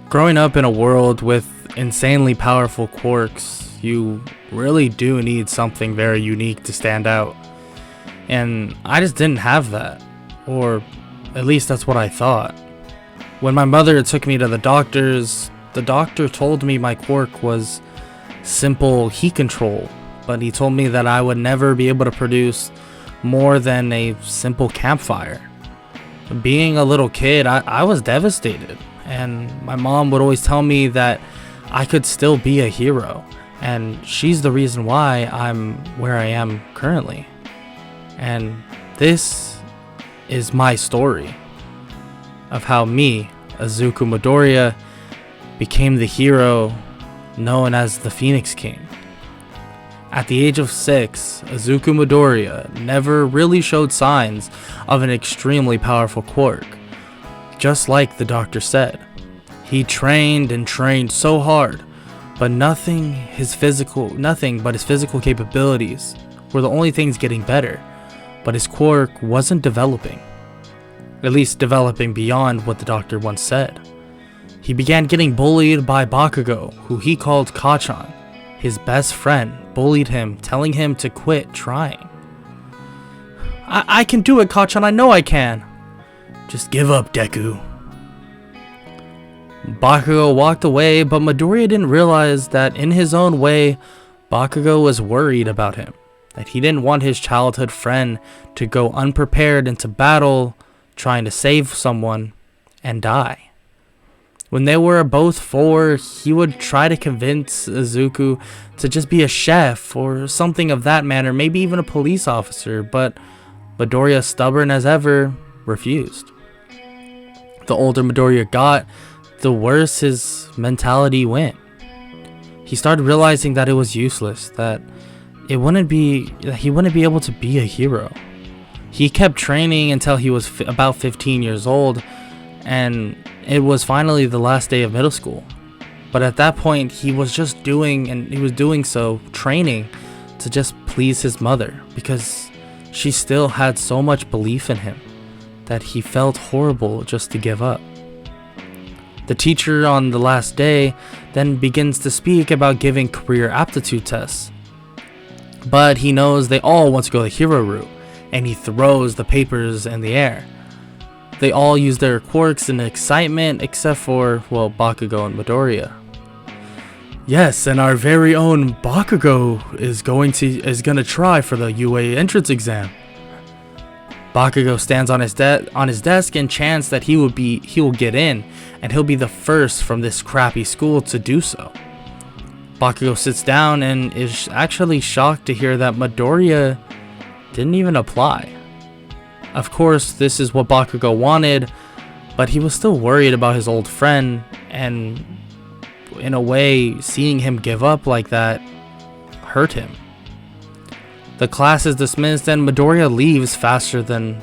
Growing up in a world with insanely powerful quirks, you really do need something very unique to stand out. And I just didn't have that. Or at least that's what I thought. When my mother took me to the doctor told me my quirk was simple heat control, but he told me that I would never be able to produce more than a simple campfire. Being a little kid, I was devastated, and my mom would always tell me that I could still be a hero, and she's the reason why I'm where I am currently. And this is my story of how me, Izuku Midoriya, became the hero known as the Phoenix King. At the age of 6, Izuku Midoriya never really showed signs of an extremely powerful quirk. Just like the doctor said, he trained and trained so hard, but nothing but his physical capabilities were the only things getting better, but his quirk wasn't developing. At least developing beyond what the doctor once said. He began getting bullied by Bakugo, who he called Kachan. His best friend bullied him, telling him to quit trying. I can do it, Kachan, I know I can. Just give up, Deku. Bakugo walked away, but Midoriya didn't realize that in his own way, Bakugo was worried about him. That he didn't want his childhood friend to go unprepared into battle, trying to save someone, and die. When they were both 4, he would try to convince Izuku to just be a chef or something of that manner, maybe even a police officer, but Midoriya, stubborn as ever, refused. The older Midoriya got, the worse his mentality went. He started realizing that it was useless, that he wouldn't be able to be a hero. He kept training until he was about 15 years old, and it was finally the last day of middle school. But at that point, he was doing so, training to just please his mother, because she still had so much belief in him that he felt horrible just to give up. The teacher on the last day then begins to speak about giving career aptitude tests. But he knows they all want to go the hero route, and he throws the papers in the air. They all use their quirks in excitement, except for, well, Bakugo and Midoriya. Yes, and our very own Bakugo is going to try for the UA entrance exam. Bakugo stands on his desk and chants that he will get in, and he'll be the first from this crappy school to do so. Bakugo sits down and is actually shocked to hear that Midoriya didn't even apply. Of course, this is what Bakugo wanted, but he was still worried about his old friend, and in a way, seeing him give up like that hurt him. The class is dismissed and Midoriya leaves faster than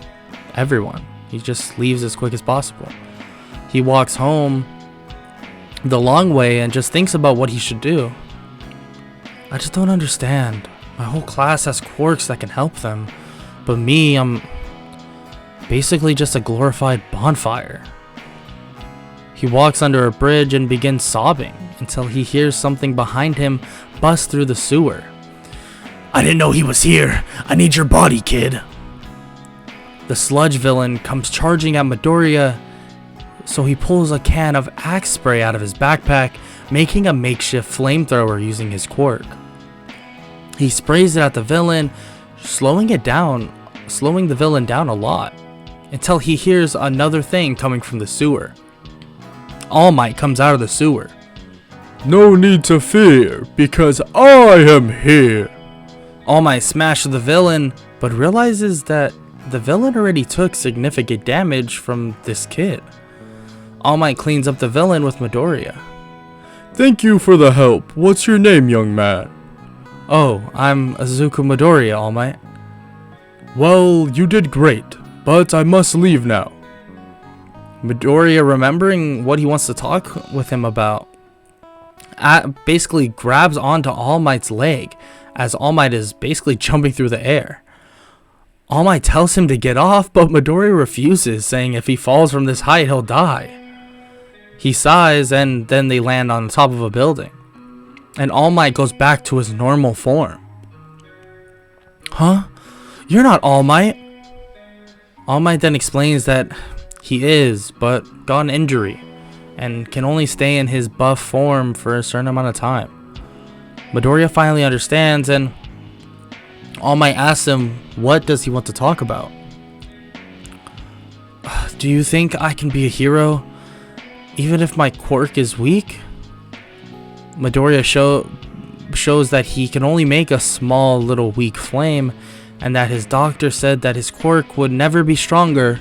everyone. He just leaves as quick as possible. He walks home the long way and just thinks about what he should do. I just don't understand. My whole class has quirks that can help them, but me, I'm basically just a glorified bonfire. He walks under a bridge and begins sobbing until he hears something behind him bust through the sewer. I didn't know he was here. I need your body, kid. The sludge villain comes charging at Midoriya, so he pulls a can of axe spray out of his backpack, making a makeshift flamethrower using his quirk. He sprays it at the villain, slowing the villain down a lot, until he hears another thing coming from the sewer. All Might comes out of the sewer. No need to fear, because I am here. All Might smashes the villain, but realizes that the villain already took significant damage from this kid. All Might cleans up the villain with Midoriya. Thank you for the help. What's your name, young man? Oh, I'm Izuku Midoriya, All Might. Well, you did great, but I must leave now. Midoriya, remembering what he wants to talk with him about, basically grabs onto All Might's leg as All Might is basically jumping through the air. All Might tells him to get off, but Midoriya refuses, saying if he falls from this height, he'll die. He sighs, and then they land on the top of a building. And All Might goes back to his normal form. Huh? You're not All Might. All Might then explains that he is, but got an injury and can only stay in his buff form for a certain amount of time. Midoriya finally understands, and All Might asks him, what does he want to talk about? Do you think I can be a hero, even if my quirk is weak? Midoriya shows that he can only make a small little weak flame, and that his doctor said that his quirk would never be stronger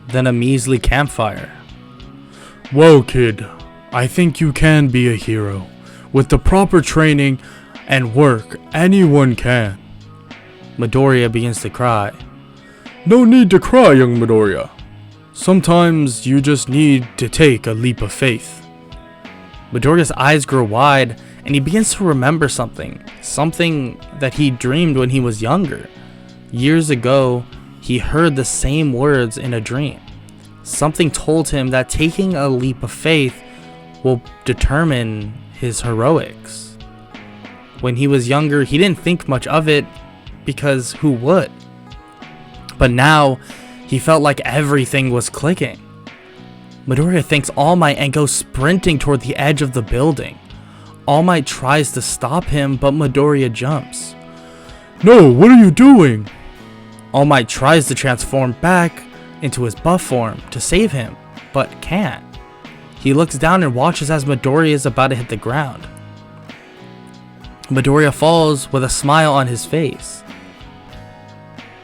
than a measly campfire. Whoa, kid. I think you can be a hero. With the proper training and work, anyone can. Midoriya begins to cry. No need to cry, young Midoriya. Sometimes you just need to take a leap of faith. Midoriya's eyes grow wide, and he begins to remember something that he dreamed when he was younger. Years ago, he heard the same words in a dream. Something told him that taking a leap of faith will determine his heroics. When he was younger, he didn't think much of it because who would? But now, he felt like everything was clicking. Midoriya thanks All Might and goes sprinting toward the edge of the building. All Might tries to stop him, but Midoriya jumps. No, what are you doing? All Might tries to transform back into his buff form to save him, but can't. He looks down and watches as Midoriya is about to hit the ground. Midoriya falls with a smile on his face.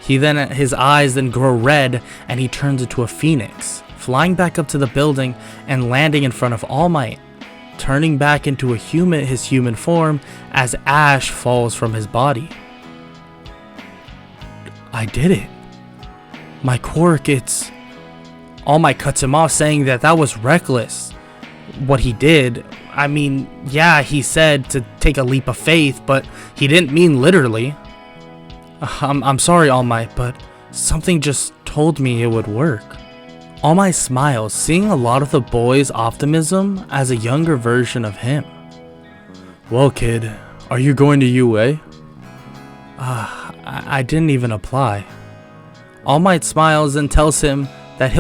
His eyes then grow red, and he turns into a phoenix, flying back up to the building and landing in front of All Might, turning back into his human form as ash falls from his body. I did it. My quirk, it's... All Might cuts him off, saying that was reckless. What he did, I mean, yeah, he said to take a leap of faith, but he didn't mean literally. I'm sorry, All Might, but something just told me it would work. All Might smiles, seeing a lot of the boy's optimism as a younger version of him. Well, kid, are you going to UA? I didn't even apply. All Might smiles and tells him that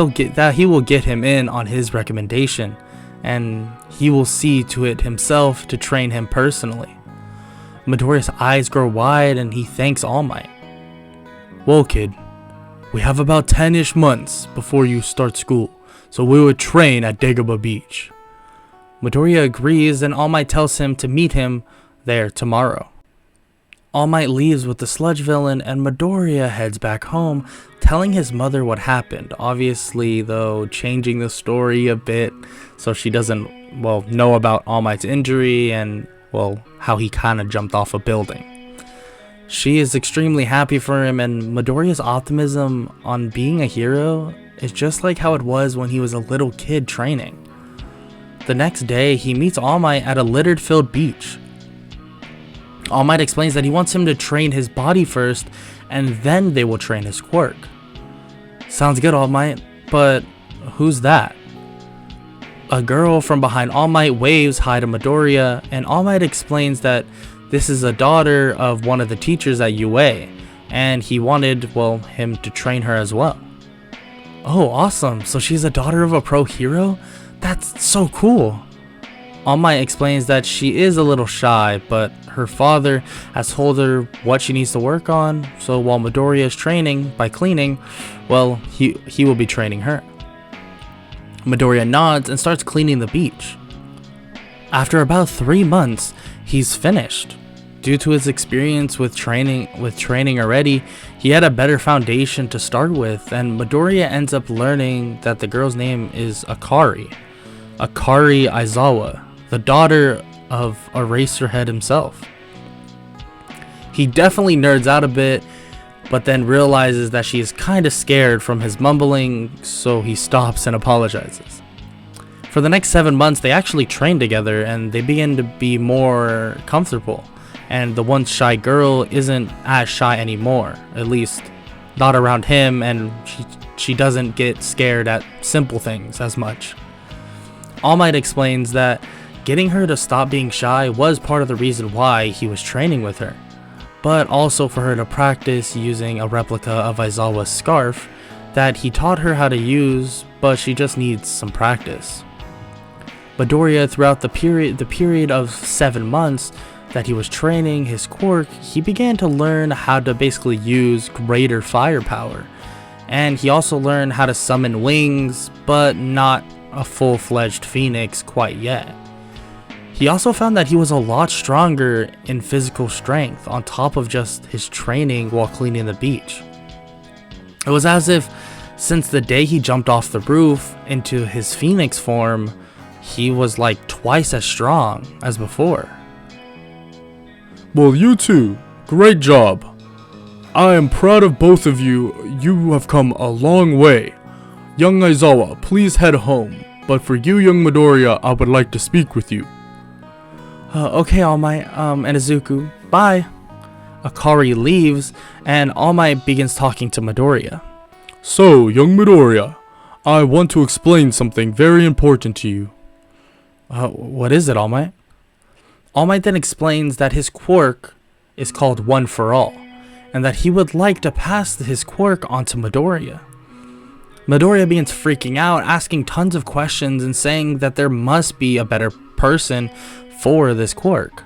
he will get him in on his recommendation, and he will see to it himself to train him personally. Midoriya's eyes grow wide, and he thanks All Might. Well, kid, we have about 10-ish months before you start school, so we will train at Dagobah Beach. Midoriya agrees, and All Might tells him to meet him there tomorrow. All Might leaves with the sludge villain, and Midoriya heads back home, telling his mother what happened. Obviously, though, changing the story a bit so she doesn't, know about All Might's injury and, how he kind of jumped off a building. She is extremely happy for him, and Midoriya's optimism on being a hero is just like how it was when he was a little kid training. The next day, he meets All Might at a litter-filled beach. All Might explains that he wants him to train his body first, and then they will train his quirk. Sounds good, All Might, but who's that? A girl from behind All Might waves hi to Midoriya, and All Might explains that this is a daughter of one of the teachers at UA, and he wanted, him to train her as well. Oh, awesome, so she's a daughter of a pro hero? That's so cool. All Might explains that she is a little shy, but her father has told her what she needs to work on, so while Midoriya is training by cleaning, he will be training her. Midoriya nods and starts cleaning the beach. After about 3 months, he's finished. Due to his experience with training already, he had a better foundation to start with, and Midoriya ends up learning that the girl's name is Akari Aizawa, the daughter of Eraserhead himself. He definitely nerds out a bit, but then realizes that she is kinda scared from his mumbling, so he stops and apologizes. For the next 7 months, they actually train together, and they begin to be more comfortable, and the once shy girl isn't as shy anymore, at least not around him, and she doesn't get scared at simple things as much. All Might explains that getting her to stop being shy was part of the reason why he was training with her, but also for her to practice using a replica of Aizawa's scarf that he taught her how to use, but she just needs some practice. Midoriya, throughout the period of 7 months that he was training his quirk, he began to learn how to basically use greater firepower, and he also learned how to summon wings, but not a full-fledged phoenix quite yet. He also found that he was a lot stronger in physical strength on top of just his training while cleaning the beach. It was as if since the day he jumped off the roof into his phoenix form, he was like twice as strong as before. Well, you two, great job. I am proud of both of you. You have come a long way. Young Aizawa, please head home. But for you, young Midoriya, I would like to speak with you. Okay, All Might, and Izuku, bye. Akari leaves, and All Might begins talking to Midoriya. So, young Midoriya, I want to explain something very important to you. What is it, All Might? All Might then explains that his quirk is called One for All, and that he would like to pass his quirk onto Midoriya. Midoriya begins freaking out, asking tons of questions and saying that there must be a better person for this quirk.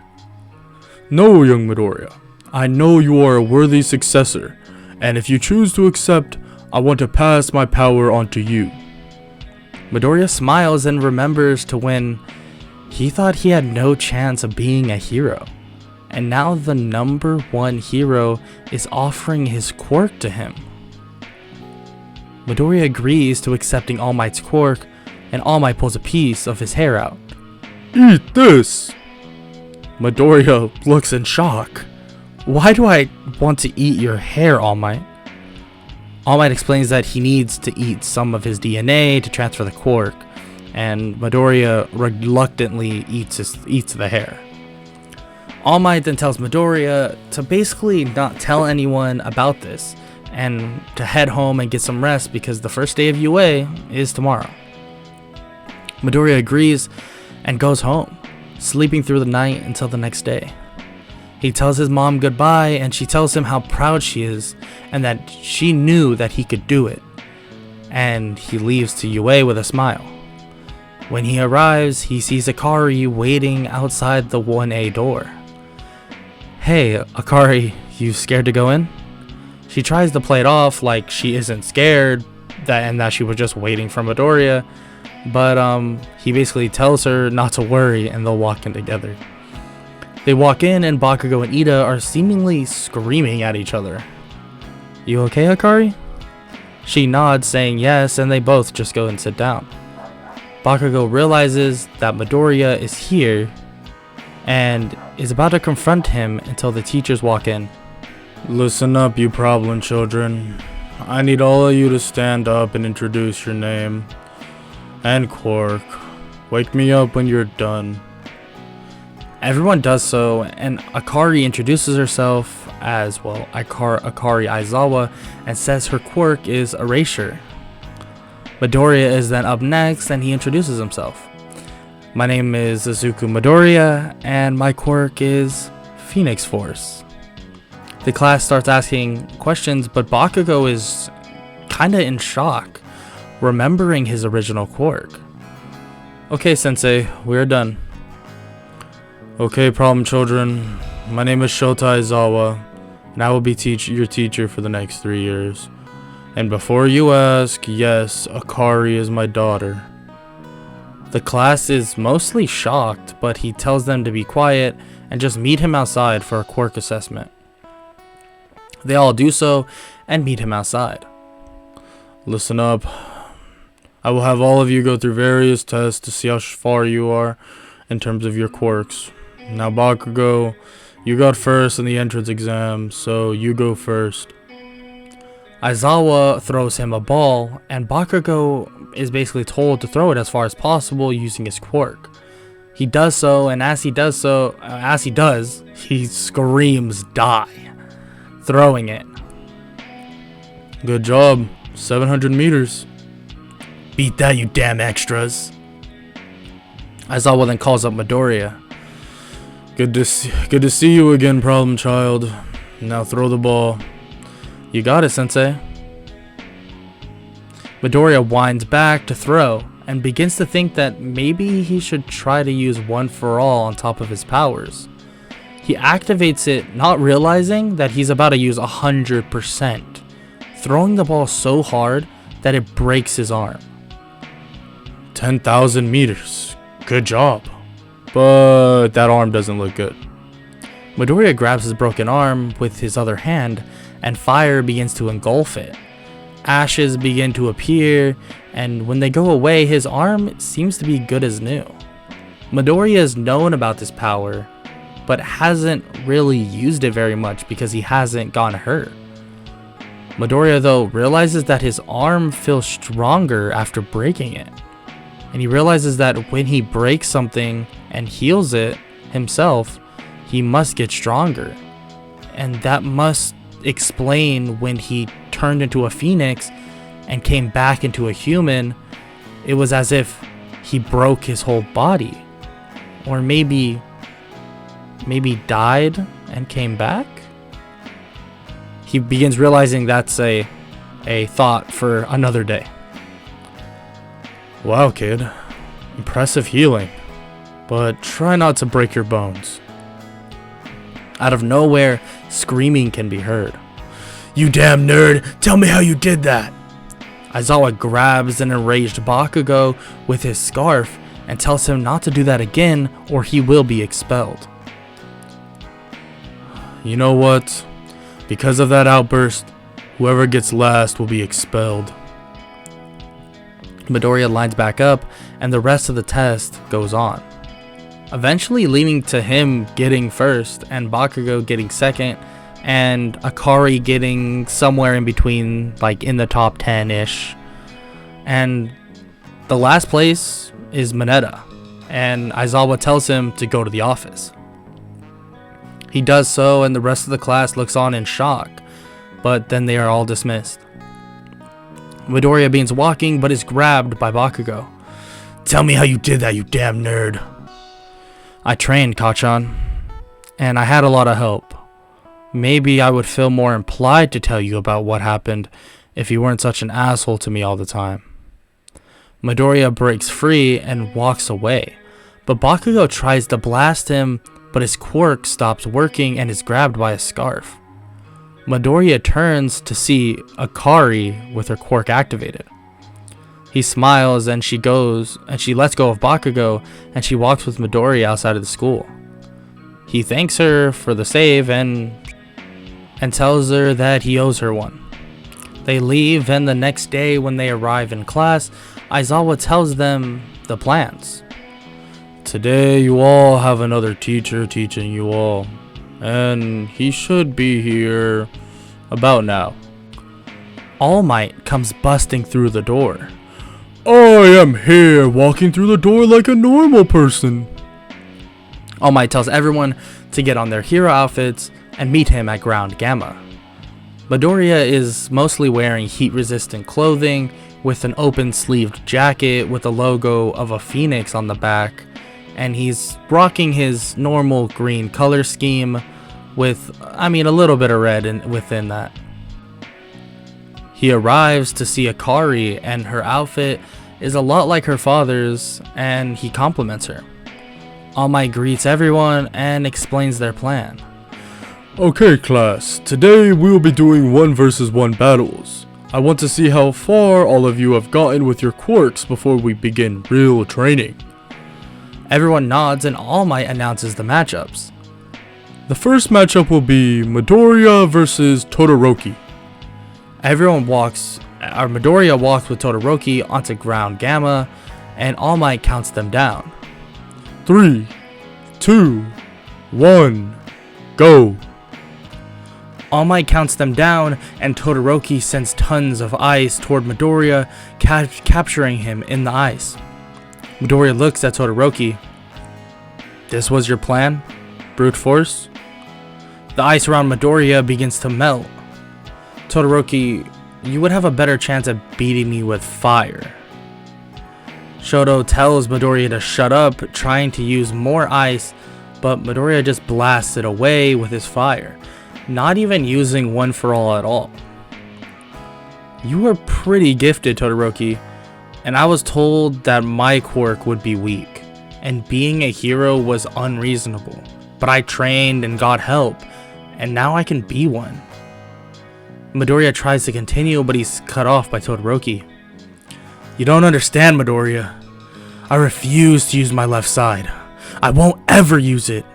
No, young Midoriya, I know you are a worthy successor, and if you choose to accept, I want to pass my power on to you. Midoriya smiles and remembers to when he thought he had no chance of being a hero, and now the #1 hero is offering his quirk to him. Midoriya agrees to accepting All Might's quirk, and All Might pulls a piece of his hair out. Eat this! Midoriya looks in shock. Why do I want to eat your hair, All Might? All Might explains that he needs to eat some of his DNA to transfer the quirk, and Midoriya reluctantly eats the hair. All Might then tells Midoriya to basically not tell anyone about this, and to head home and get some rest because the first day of UA is tomorrow. Midoriya agrees and goes home, sleeping through the night until the next day. He tells his mom goodbye, and she tells him how proud she is and that she knew that he could do it, and he leaves to UA with a smile. When he arrives, he sees Akari waiting outside the 1A door. Hey, Akari, you scared to go in? She tries to play it off like she isn't scared and that she was just waiting for Midoriya, but he basically tells her not to worry and they'll walk in together. They walk in and Bakugo and Ida are seemingly screaming at each other. You okay, Akari? She nods saying yes, and they both just go and sit down. Bakugo realizes that Midoriya is here and is about to confront him until the teachers walk in. Listen up, you problem children. I need all of you to stand up and introduce your name. And Quirk, wake me up when you're done. Everyone does so, and Akari introduces herself as, well, Akari Aizawa, and says her quirk is Erasure. Midoriya is then up next, and he introduces himself. My name is Izuku Midoriya, and my quirk is Phoenix Force. The class starts asking questions, but Bakugo is kinda in shock, remembering his original quirk. Okay, Sensei, we're done. Okay, problem children. My name is Shota Aizawa, and I will be your teacher for the next 3 years. And before you ask, yes, Akari is my daughter. The class is mostly shocked, but he tells them to be quiet and just meet him outside for a quirk assessment. They all do so and meet him outside. Listen up. I will have all of you go through various tests to see how far you are in terms of your quirks. Now, Bakugo, you got first in the entrance exam, so you go first. Aizawa throws him a ball, and Bakugo is basically told to throw it as far as possible using his quirk. He does so, and as he does, he screams "die," throwing it. Good job. 700 meters. Beat that, you damn extras. Aizawa then calls up Midoriya. Good to see you again, problem child. Now throw the ball. You got it, sensei. Midoriya winds back to throw and begins to think that maybe he should try to use One for All on top of his powers. He activates it, not realizing that he's about to use 100%, throwing the ball so hard that it breaks his arm. 10,000 meters. Good job. But that arm doesn't look good. Midoriya grabs his broken arm with his other hand, and fire begins to engulf it. Ashes begin to appear, and when they go away, his arm seems to be good as new. Midoriya has known about this power, but hasn't really used it very much because he hasn't gotten hurt. Midoriya, though, realizes that his arm feels stronger after breaking it. And he realizes that when he breaks something and heals it himself, he must get stronger. And that must explain when he turned into a phoenix and came back into a human, it was as if he broke his whole body. Or maybe died and came back? He begins realizing that's a thought for another day. Wow, kid. Impressive healing. But try not to break your bones. Out of nowhere, screaming can be heard. You damn nerd! Tell me how you did that! Aizawa grabs an enraged Bakugo with his scarf and tells him not to do that again or he will be expelled. You know what? Because of that outburst, whoever gets last will be expelled. Midoriya lines back up and the rest of the test goes on, eventually leading to him getting first and Bakugo getting second and Akari getting somewhere in between, like in the top 10-ish. And the last place is Mineta, and Aizawa tells him to go to the office. He does so, and the rest of the class looks on in shock, but then they are all dismissed. Midoriya begins walking, but is grabbed by Bakugo. Tell me how you did that, you damn nerd. I trained, Kachan, and I had a lot of help. Maybe I would feel more implied to tell you about what happened if you weren't such an asshole to me all the time. Midoriya breaks free and walks away, but Bakugo tries to blast him, but his quirk stops working and is grabbed by a scarf. Midoriya turns to see Akari with her quirk activated. He smiles and she lets go of Bakugo and she walks with Midoriya outside of the school. He thanks her for the save and tells her that he owes her one. They leave, and the next day when they arrive in class, Aizawa tells them the plans. Today you all have another teacher teaching you all, and he should be here about now. All Might comes busting through the door. I am here, walking through the door like a normal person. All Might tells everyone to get on their hero outfits and meet him at Ground Gamma. Midoriya is mostly wearing heat-resistant clothing with an open-sleeved jacket with the logo of a phoenix on the back, and he's rocking his normal green color scheme with, a little bit of red within that. He arrives to see Akari, and her outfit is a lot like her father's, and he compliments her. All Might greets everyone and explains their plan. Okay, class, today we will be doing 1 versus 1 battles. I want to see how far all of you have gotten with your quirks before we begin real training. Everyone nods and All Might announces the matchups. The first matchup will be Midoriya versus Todoroki. Midoriya walks with Todoroki onto Ground Gamma, and All Might counts them down. 3, 2, 1, go! All Might counts them down, and Todoroki sends tons of ice toward Midoriya, capturing him in the ice. Midoriya looks at Todoroki. This was your plan? Brute force? The ice around Midoriya begins to melt. Todoroki, you would have a better chance at beating me with fire. Shoto tells Midoriya to shut up, trying to use more ice, but Midoriya just blasts it away with his fire, not even using One for All at all. You are pretty gifted, Todoroki, and I was told that my quirk would be weak, and being a hero was unreasonable, but I trained and got help, and now I can be one. Midoriya tries to continue, but he's cut off by Todoroki. You don't understand, Midoriya. I refuse to use my left side. I won't ever use it.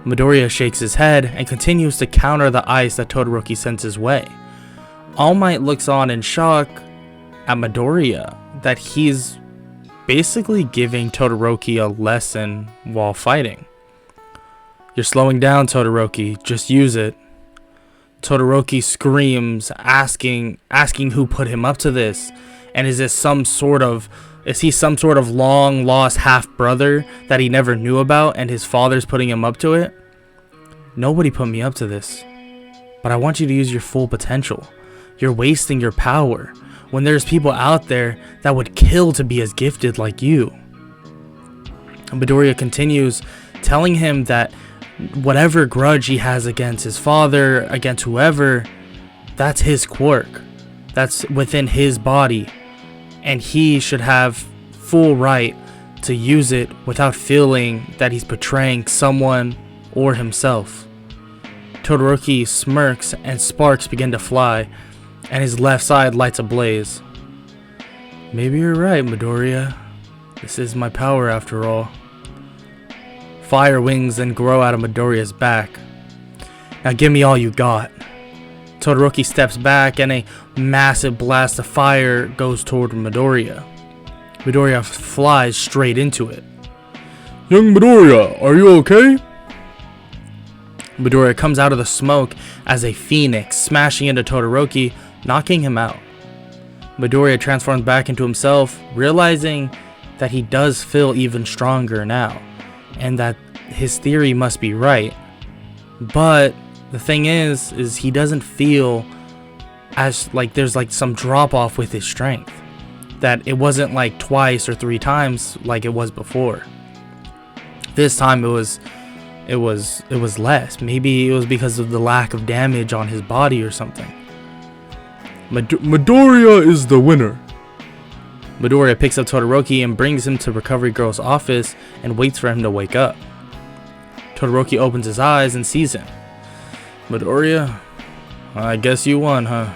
Midoriya shakes his head and continues to counter the ice that Todoroki sends his way. All Might looks on in shock at Midoriya that he's basically giving Todoroki a lesson while fighting. You're slowing down, Todoroki. Just use it. Todoroki screams, asking who put him up to this, and is he some sort of long lost half brother that he never knew about and his father's putting him up to it? Nobody put me up to this, but I want you to use your full potential. You're wasting your power when there's people out there that would kill to be as gifted like you. Midoriya continues, telling him that whatever grudge he has against his father, against whoever, that's his quirk. That's within his body, and he should have full right to use it without feeling that he's betraying someone or himself. Todoroki smirks and sparks begin to fly, and his left side lights ablaze. Maybe you're right, Midoriya. This is my power after all. Fire wings then grow out of Midoriya's back. Now give me all you got. Todoroki steps back and a massive blast of fire goes toward Midoriya. Midoriya flies straight into it. Young Midoriya, are you okay? Midoriya comes out of the smoke as a phoenix, smashing into Todoroki, knocking him out. Midoriya transforms back into himself, realizing that he does feel even stronger now, and that his theory must be right. But the thing is he doesn't feel as like there's like some drop off with his strength. That it wasn't like twice or three times like it was before. This time it was less. Maybe it was because of the lack of damage on his body or something. Midoriya is the winner. Midoriya picks up Todoroki and brings him to Recovery Girl's office and waits for him to wake up. Todoroki opens his eyes and sees him. Midoriya, I guess you won, huh?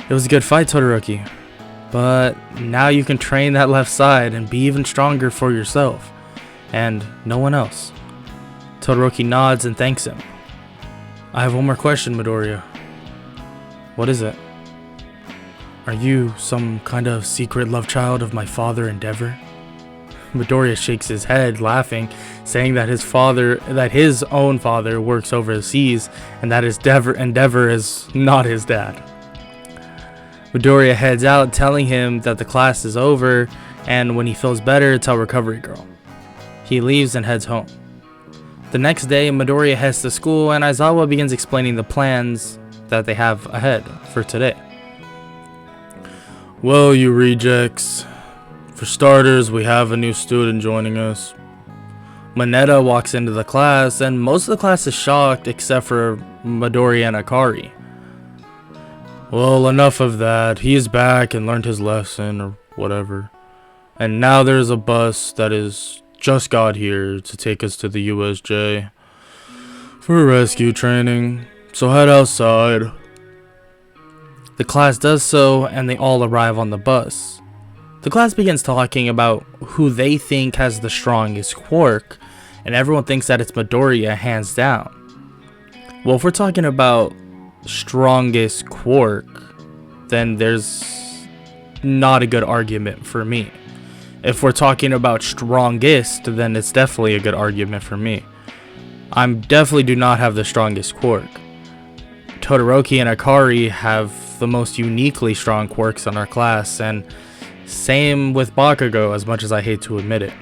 It was a good fight, Todoroki. But now you can train that left side and be even stronger for yourself. And no one else. Todoroki nods and thanks him. I have one more question, Midoriya. What is it? Are you some kind of secret love child of my father, Endeavor? Midoriya shakes his head, laughing, saying that his own father works overseas, and that his Endeavor is not his dad. Midoriya heads out, telling him that the class is over, and when he feels better, tell Recovery Girl. He leaves and heads home. The next day, Midoriya heads to school, and Aizawa begins explaining the plans that they have ahead for today. Well, you rejects. For starters, we have a new student joining us. Mineta walks into the class, and most of the class is shocked except for Midoriya and Akari. Well, enough of that. He's back and learned his lesson or whatever. And now there's a bus that is just got here to take us to the USJ for rescue training. So head outside. The class does so, and they all arrive on the bus. The class begins talking about who they think has the strongest quirk, and everyone thinks that it's Midoriya hands down. Well, if we're talking about strongest quirk, then there's not a good argument for me. If we're talking about strongest, then it's definitely a good argument for me. I definitely do not have the strongest quirk. Todoroki and Akari have the most uniquely strong quirks in our class, and same with Bakugo, as much as I hate to admit it.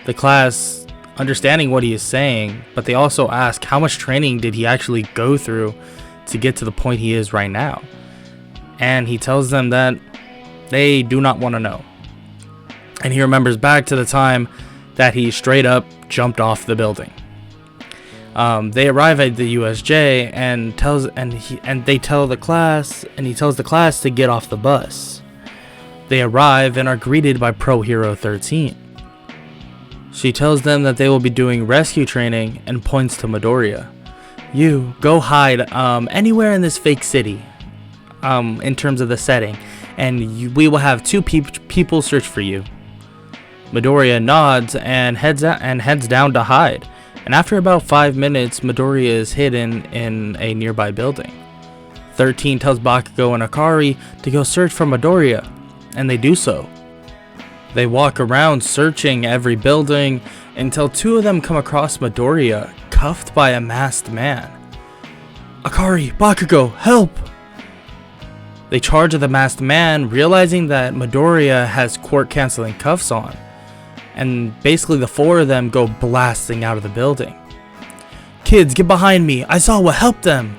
The class understanding what he is saying, but they also ask how much training did he actually go through to get to the point he is right now. And he tells them that they do not want to know. And he remembers back to the time that he straight up jumped off the building. They arrive at the USJ and he tells the class to get off the bus. They arrive and are greeted by Pro Hero 13. She tells them that they will be doing rescue training and points to Midoriya. You go hide anywhere in this fake city, in terms of the setting, and we will have two people search for you. Midoriya nods and heads down to hide. And after about 5 minutes, Midoriya is hidden in a nearby building. 13 tells Bakugo and Akari to go search for Midoriya, and they do so. They walk around searching every building until two of them come across Midoriya cuffed by a masked man. Akari, Bakugo, help! They charge at the masked man, realizing that Midoriya has Quirk canceling cuffs on. And basically the four of them go blasting out of the building. Kids, get behind me! Aizawa, help them!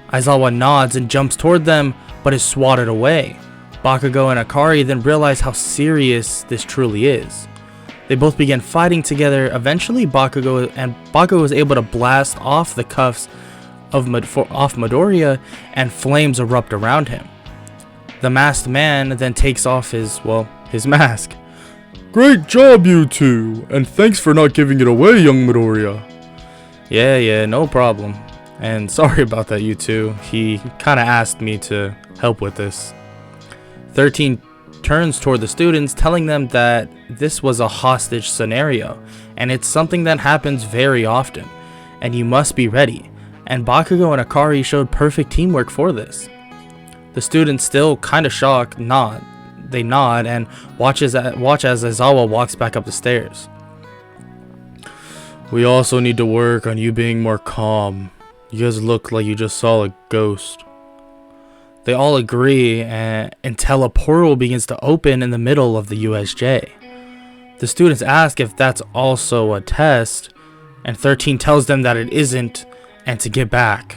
Aizawa nods and jumps toward them, but is swatted away. Bakugo and Akari then realize how serious this truly is. They both begin fighting together. Eventually Bakugo is able to blast off the cuffs off Midoriya, and flames erupt around him. The masked man then takes off his mask. Great job, you two, and thanks for not giving it away, young Midoriya. Yeah, no problem. And sorry about that, you two. He kind of asked me to help with this. 13 turns toward the students, telling them that this was a hostage scenario, and it's something that happens very often, and you must be ready. And Bakugo and Akari showed perfect teamwork for this. The students, still kind of shocked, nod. They nod and watch as Aizawa walks back up the stairs. We also need to work on you being more calm. You guys look like you just saw a ghost. They all agree until a portal begins to open in the middle of the USJ. The students ask if that's also a test, and 13 tells them that it isn't and to get back.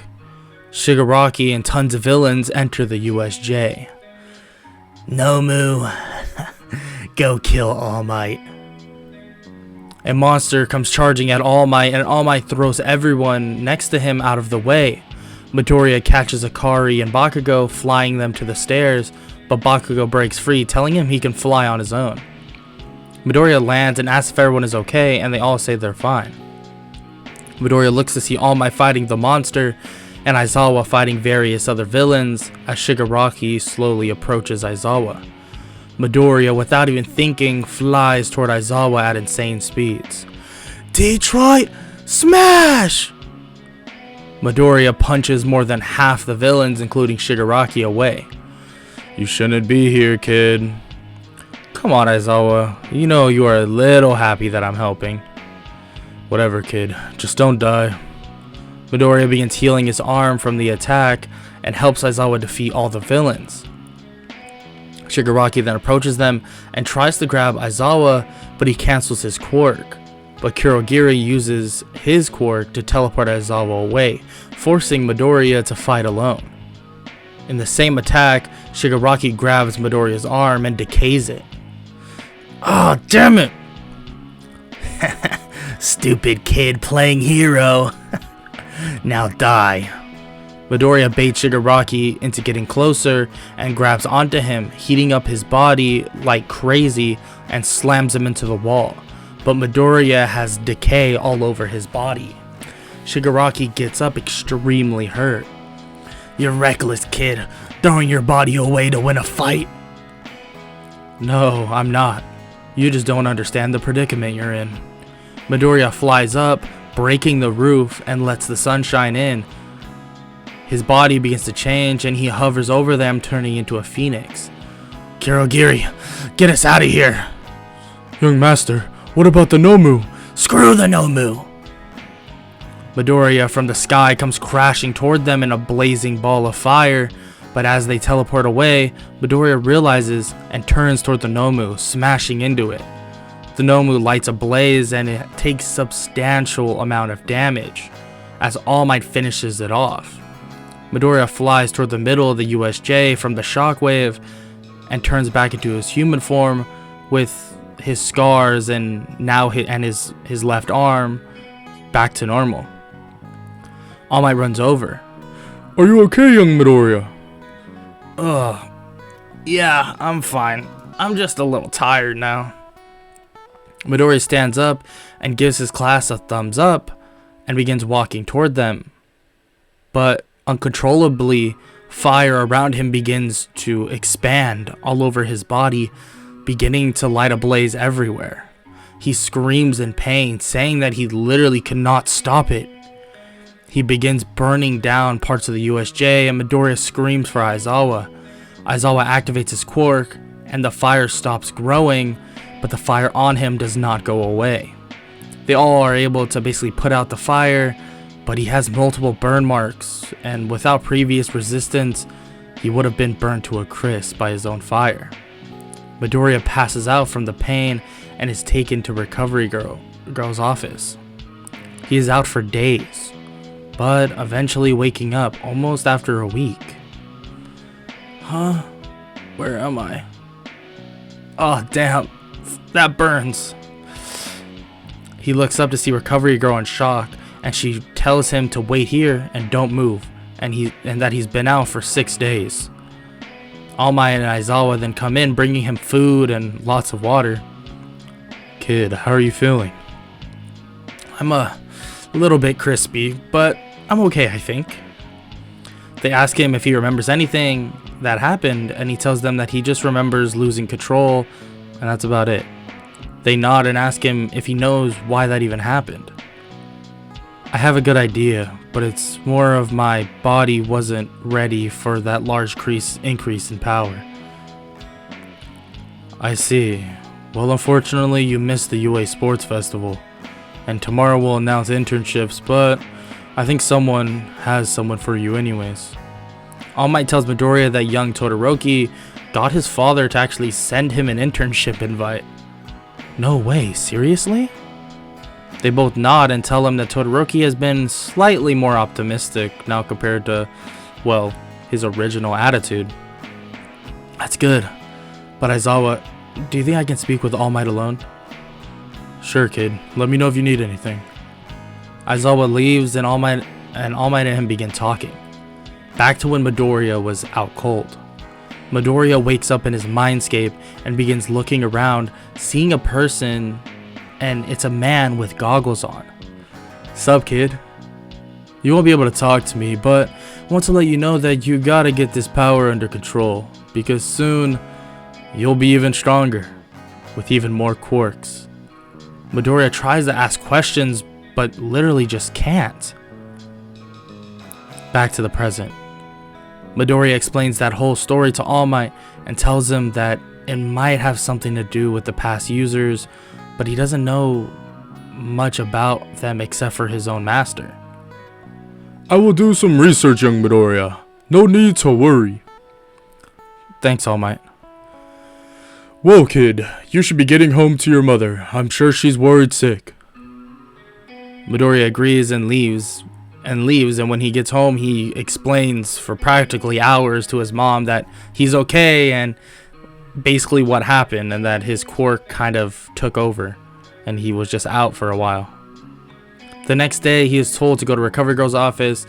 Shigaraki and tons of villains enter the USJ. Nomu, go kill All Might. A monster comes charging at All Might, and All Might throws everyone next to him out of the way. Midoriya catches Akari and Bakugo, flying them to the stairs, but Bakugo breaks free, telling him he can fly on his own. Midoriya lands and asks if everyone is okay, and they all say they're fine. Midoriya looks to see All Might fighting the monster, and Aizawa fighting various other villains, as Shigaraki slowly approaches Aizawa. Midoriya, without even thinking, flies toward Aizawa at insane speeds. Detroit, smash! Midoriya punches more than half the villains, including Shigaraki, away. You shouldn't be here, kid. Come on, Aizawa. You know you are a little happy that I'm helping. Whatever, kid. Just don't die. Midoriya begins healing his arm from the attack and helps Aizawa defeat all the villains. Shigaraki then approaches them and tries to grab Aizawa, but he cancels his quirk. But Kurogiri uses his quirk to teleport Aizawa away, forcing Midoriya to fight alone. In the same attack, Shigaraki grabs Midoriya's arm and decays it. Ah, oh, damn it! Stupid kid playing hero. Now die. Midoriya baits Shigaraki into getting closer and grabs onto him, heating up his body like crazy and slams him into the wall. But Midoriya has decay all over his body. Shigaraki gets up extremely hurt. You're reckless, kid, throwing your body away to win a fight. No, I'm not. You just don't understand the predicament you're in. Midoriya flies up, breaking the roof, and lets the sunshine in. His body begins to change and he hovers over them, turning into a phoenix. Kurogiri, get us out of here. Young master, what about the Nomu? Screw the Nomu. Midoriya from the sky comes crashing toward them in a blazing ball of fire, but as they teleport away, Midoriya realizes and turns toward the Nomu, smashing into it. The Nomu lights ablaze and it takes substantial amount of damage, as All Might finishes it off. Midoriya flies toward the middle of the USJ from the shockwave and turns back into his human form, with his scars and now his left arm back to normal. All Might runs over. Are you okay, young Midoriya? Ugh. Yeah, I'm fine. I'm just a little tired now. Midoriya stands up and gives his class a thumbs up and begins walking toward them. But uncontrollably, fire around him begins to expand all over his body, beginning to light a blaze everywhere. He screams in pain, saying that he literally cannot stop it. He begins burning down parts of the USJ, and Midoriya screams for Aizawa. Aizawa activates his quirk, and the fire stops growing, but the fire on him does not go away. They all are able to basically put out the fire, but he has multiple burn marks, and without previous resistance, he would have been burned to a crisp by his own fire. Midoriya passes out from the pain and is taken to Recovery Girl's office. He is out for days, but eventually waking up almost after a week. Huh? Where am I? Oh, damn. That burns. He looks up to see Recovery Girl in shock, and she tells him to wait here and don't move, and that he's been out for 6 days. All Might and Aizawa then come in, bringing him food and lots of water. Kid, how are you feeling? I'm a little bit crispy, but I'm okay, I think. They ask him if he remembers anything that happened, and he tells them that he just remembers losing control, and that's about it. They nod and ask him if he knows why that even happened. I have a good idea, but it's more of my body wasn't ready for that large increase in power. I see. Well, unfortunately, you missed the UA Sports Festival, and tomorrow we'll announce internships, but I think someone has someone for you anyways. All Might tells Midoriya that young Todoroki got his father to actually send him an internship invite. No way, seriously? They both nod and tell him that Todoroki has been slightly more optimistic now compared to, well, his original attitude. That's good. But Aizawa, do you think I can speak with All Might alone? Sure, kid. Let me know if you need anything. Aizawa leaves and All Might and him begin talking. Back to when Midoriya was out cold. Midoriya wakes up in his mindscape and begins looking around, seeing a person, and it's a man with goggles on. Sup, kid? You won't be able to talk to me, but I want to let you know that you gotta get this power under control, because soon you'll be even stronger, with even more quirks. Midoriya tries to ask questions, but literally just can't. Back to the present. Midoriya explains that whole story to All Might and tells him that it might have something to do with the past users, but he doesn't know much about them except for his own master. I will do some research, young Midoriya. No need to worry. Thanks, All Might. Whoa, kid. You should be getting home to your mother. I'm sure she's worried sick. Midoriya agrees and leaves, and when he gets home, he explains for practically hours to his mom that he's okay and basically what happened, and that his quirk kind of took over and he was just out for a while. The next day, he is told to go to Recovery Girl's office,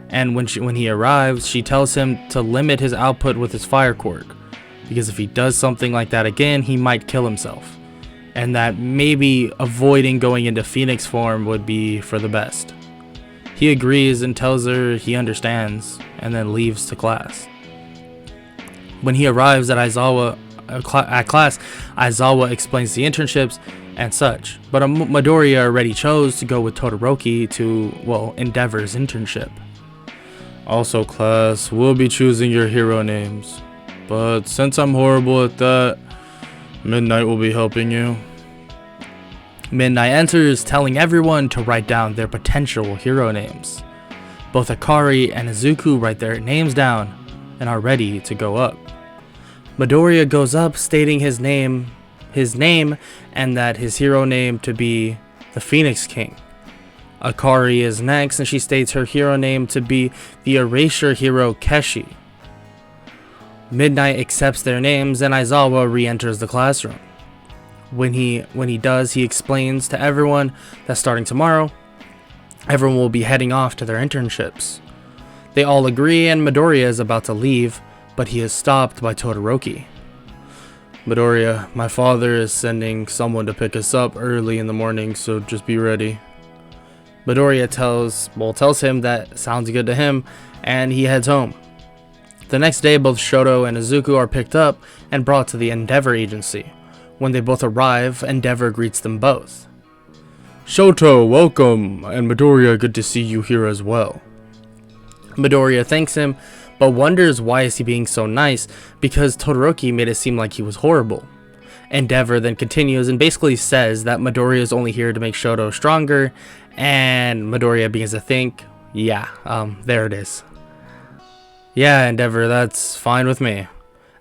and when he arrives, she tells him to limit his output with his fire quirk, because if he does something like that again, he might kill himself, and that maybe avoiding going into Phoenix form would be for the best. He agrees and tells her he understands, and then leaves to class. When he arrives at class, Aizawa explains the internships and such, but Midoriya already chose to go with Todoroki to, well, Endeavor's internship. Also, class, we'll be choosing your hero names, but since I'm horrible at that, Midnight will be helping you. Midnight enters, telling everyone to write down their potential hero names. Both Akari and Izuku write their names down and are ready to go up. Midoriya goes up, stating his name, and that his hero name to be the Phoenix King. Akari is next, and she states her hero name to be the Erasure hero Keshi. Midnight accepts their names, and Aizawa re-enters the classroom. When he does, he explains to everyone that starting tomorrow, everyone will be heading off to their internships. They all agree, and Midoriya is about to leave, but he is stopped by Todoroki. Midoriya, my father is sending someone to pick us up early in the morning, so just be ready. Midoriya tells him that sounds good to him, and he heads home. The next day, both Shoto and Izuku are picked up and brought to the Endeavor Agency. When they both arrive, Endeavor greets them both. Shoto, welcome, and Midoriya, good to see you here as well. Midoriya thanks him, but wonders why is he being so nice, because Todoroki made it seem like he was horrible. Endeavor then continues and basically says that Midoriya is only here to make Shoto stronger, and Midoriya begins to think, there it is. Yeah, Endeavor, that's fine with me.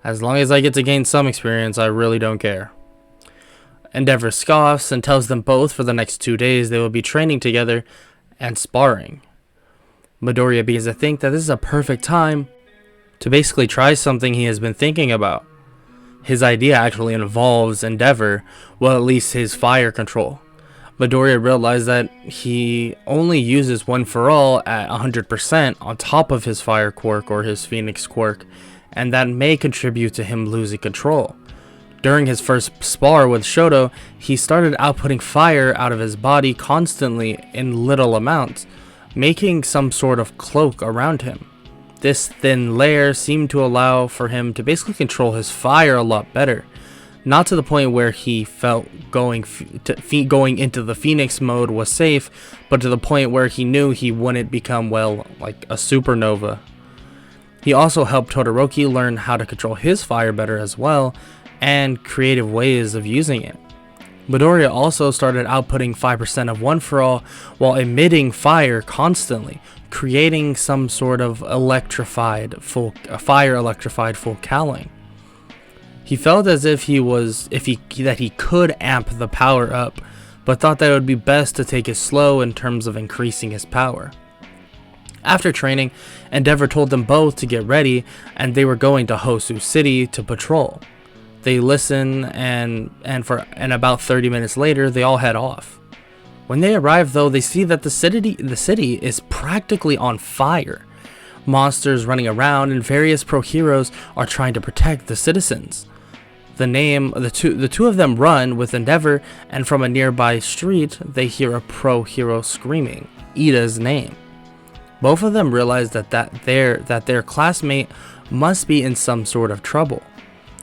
As long as I get to gain some experience, I really don't care. Endeavor scoffs and tells them both for the next 2 days they will be training together and sparring. Midoriya begins to think that this is a perfect time to basically try something he has been thinking about. His idea actually involves Endeavor, well, at least his fire control. Midoriya realized that he only uses One for All at 100% on top of his fire quirk or his phoenix quirk, and that may contribute to him losing control. During his first spar with Shoto, he started outputting fire out of his body constantly in little amounts, making some sort of cloak around him. This thin layer seemed to allow for him to basically control his fire a lot better. Not to the point where he felt going into the Phoenix mode was safe, but to the point where he knew he wouldn't become, like a supernova. He also helped Todoroki learn how to control his fire better as well, and creative ways of using it. Midoriya also started outputting 5% of One for All while emitting fire constantly, creating some sort of fire electrified full cowling. He felt as if he could amp the power up, but thought that it would be best to take it slow in terms of increasing his power. After training, Endeavor told them both to get ready, and they were going to Hosu City to patrol. They listen, and about 30 minutes later, they all head off. When they arrive, though, they see that the city is practically on fire. Monsters running around, and various pro heroes are trying to protect the citizens. The two of them run with Endeavor, and from a nearby street, they hear a pro hero screaming Ida's name. Both of them realize that their classmate must be in some sort of trouble.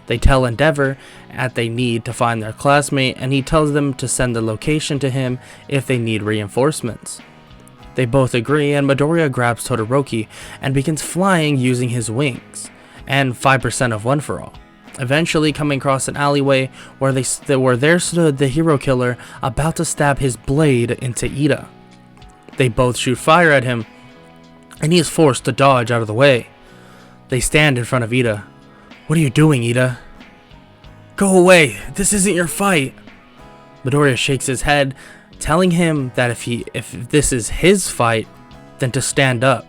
They tell Endeavor that they need to find their classmate, and he tells them to send the location to him if they need reinforcements. They both agree, and Midoriya grabs Todoroki and begins flying using his wings, and 5% of One for All. Eventually coming across an alleyway where there stood the hero killer about to stab his blade into Ida. They both shoot fire at him, and he is forced to dodge out of the way. They stand in front of Ida. "What are you doing, Ida?" "Go away, this isn't your fight." Midoriya shakes his head, telling him that if this is his fight, then to stand up.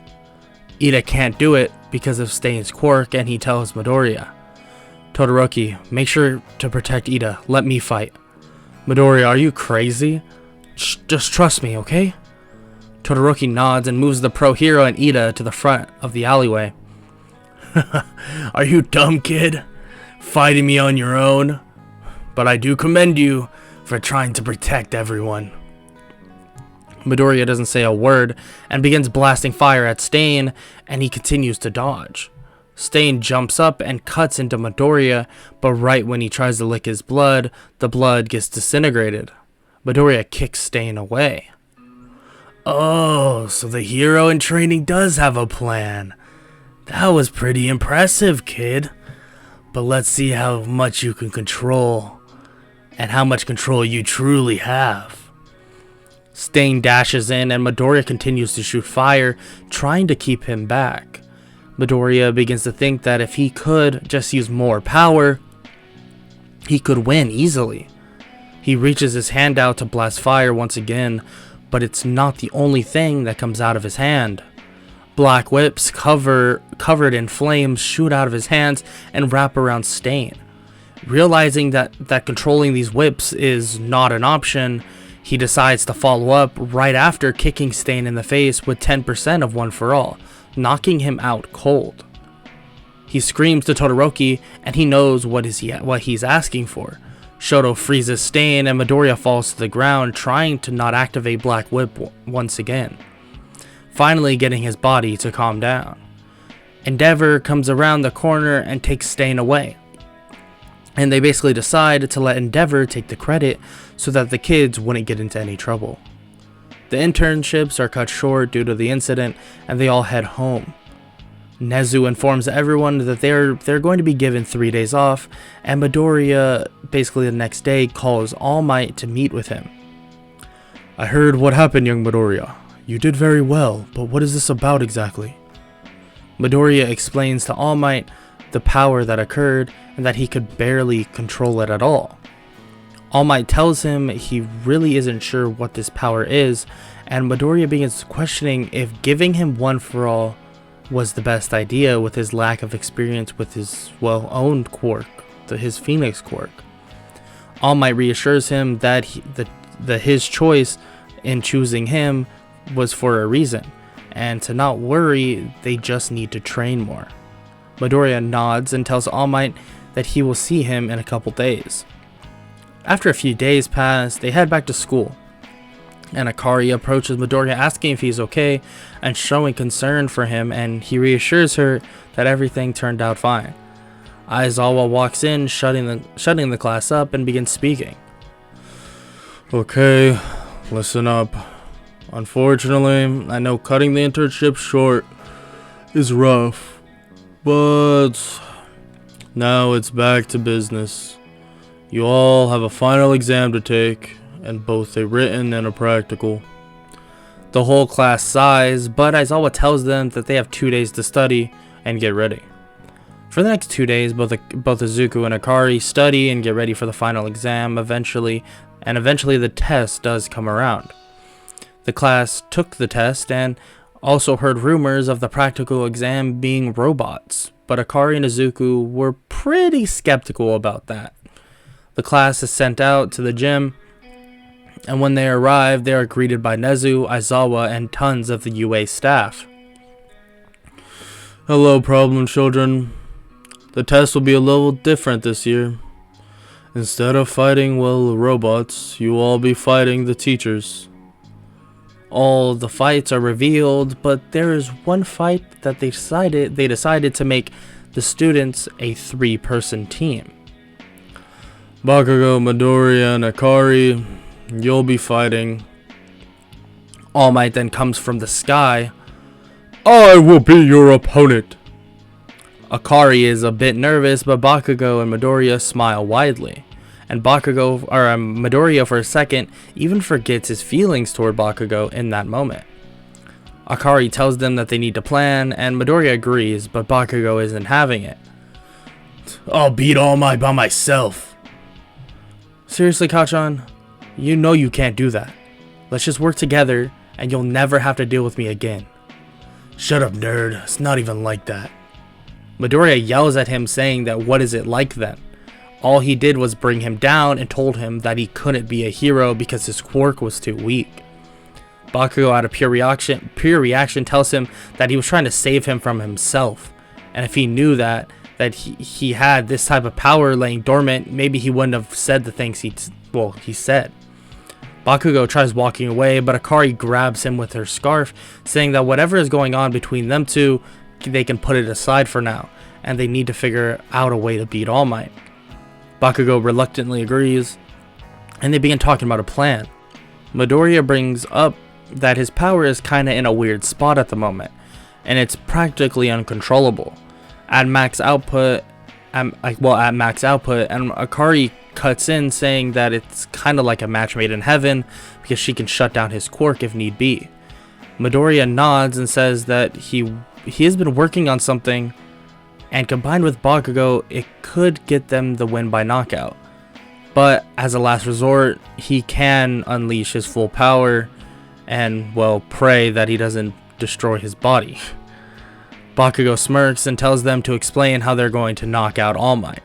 Ida can't do it because of Stain's quirk, and he tells Midoriya, "Todoroki, make sure to protect Ida. Let me fight." "Midoriya, are you crazy? Just trust me, okay?" Todoroki nods and moves the pro hero and Ida to the front of the alleyway. "Are you dumb, kid? Fighting me on your own? But I do commend you for trying to protect everyone." Midoriya doesn't say a word and begins blasting fire at Stain, and he continues to dodge. Stain jumps up and cuts into Midoriya, but right when he tries to lick his blood, the blood gets disintegrated. Midoriya kicks Stain away. "Oh, so the hero in training does have a plan. That was pretty impressive, kid. But let's see how much you can control, and how much control you truly have." Stain dashes in, and Midoriya continues to shoot fire, trying to keep him back. Midoriya begins to think that if he could just use more power, he could win easily. He reaches his hand out to blast fire once again, but it's not the only thing that comes out of his hand. Black whips covered in flames shoot out of his hands and wrap around Stain. Realizing that controlling these whips is not an option, he decides to follow up right after kicking Stain in the face with 10% of One For All, knocking him out cold. He screams to Todoroki, and he knows what he's asking for. Shoto freezes Stain, and Midoriya falls to the ground, trying to not activate Black Whip once again, finally getting his body to calm down. Endeavor comes around the corner and takes Stain away, and they basically decide to let Endeavor take the credit so that the kids wouldn't get into any trouble. The internships are cut short due to the incident, and they all head home. Nezu informs everyone that they're going to be given 3 days off, and Midoriya basically the next day calls All Might to meet with him. I heard what happened, young Midoriya. You did very well, but what is this about exactly? Midoriya explains to All Might the power that occurred and that he could barely control it at all. All Might tells him he really isn't sure what this power is, and Midoriya begins questioning if giving him One For All was the best idea with his lack of experience with his owned quirk, his Phoenix quirk. All Might reassures him that his choice in choosing him was for a reason, and to not worry, they just need to train more. Midoriya nods and tells All Might that he will see him in a couple days. After a few days pass, they head back to school, and Akari approaches Midoriya asking if he's okay and showing concern for him, and he reassures her that everything turned out fine. Aizawa walks in, shutting the class up, and begins speaking. Okay, listen up. Unfortunately, I know cutting the internship short is rough, but now it's back to business. You all have a final exam to take, and both a written and a practical. The whole class sighs, but Aizawa tells them that they have 2 days to study and get ready. For the next 2 days, both Izuku and Akari study and get ready for the final exam eventually the test does come around. The class took the test and also heard rumors of the practical exam being robots, but Akari and Izuku were pretty skeptical about that. The class is sent out to the gym, and when they arrive, they are greeted by Nezu, Aizawa, and tons of the UA staff. Hello, problem children. The test will be a little different this year. Instead of fighting, robots, you will all be fighting the teachers. All the fights are revealed, but there is one fight that they decided to make the students a 3-person team. Bakugo, Midoriya, and Akari, you'll be fighting. All Might then comes from the sky. I will be your opponent. Akari is a bit nervous, but Bakugo and Midoriya smile widely. And Midoriya for a second even forgets his feelings toward Bakugo in that moment. Akari tells them that they need to plan, and Midoriya agrees, but Bakugo isn't having it. I'll beat All Might by myself. Seriously, Kachan? You know you can't do that. Let's just work together, and you'll never have to deal with me again. Shut up, nerd. It's not even like that. Midoriya yells at him, saying that what is it like then? All he did was bring him down and told him that he couldn't be a hero because his quirk was too weak. Bakugo, out of pure reaction, tells him that he was trying to save him from himself, and if he knew that he had this type of power laying dormant, maybe he wouldn't have said the things he said. Bakugo tries walking away, but Akari grabs him with her scarf, saying that whatever is going on between them two, they can put it aside for now, and they need to figure out a way to beat All Might. Bakugo reluctantly agrees, and they begin talking about a plan. Midoriya brings up that his power is kinda in a weird spot at the moment, and it's practically uncontrollable. At max output, and Akari cuts in, saying that it's kinda like a match made in heaven because she can shut down his quirk if need be. Midoriya nods and says that he has been working on something, and combined with Bakugo, it could get them the win by knockout. But as a last resort, he can unleash his full power and, pray that he doesn't destroy his body. Bakugo smirks and tells them to explain how they're going to knock out All Might.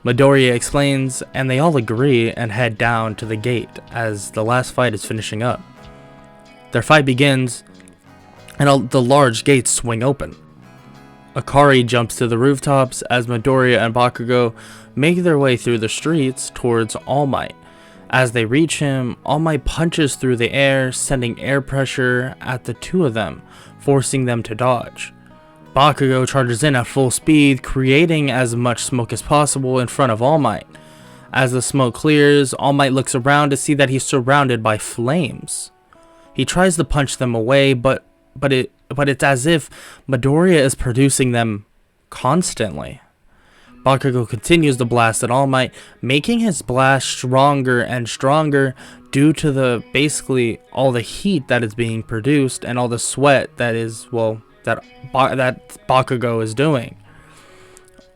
Midoriya explains, and they all agree and head down to the gate as the last fight is finishing up. Their fight begins, and the large gates swing open. Akari jumps to the rooftops as Midoriya and Bakugo make their way through the streets towards All Might. As they reach him, All Might punches through the air, sending air pressure at the two of them, forcing them to dodge. Bakugo charges in at full speed, creating as much smoke as possible in front of All Might. As the smoke clears, All Might looks around to see that he's surrounded by flames. He tries to punch them away, but it's as if Midoriya is producing them constantly. Bakugo continues to blast at All Might, making his blast stronger and stronger due to basically all the heat that is being produced and all the sweat that Bakugo is doing.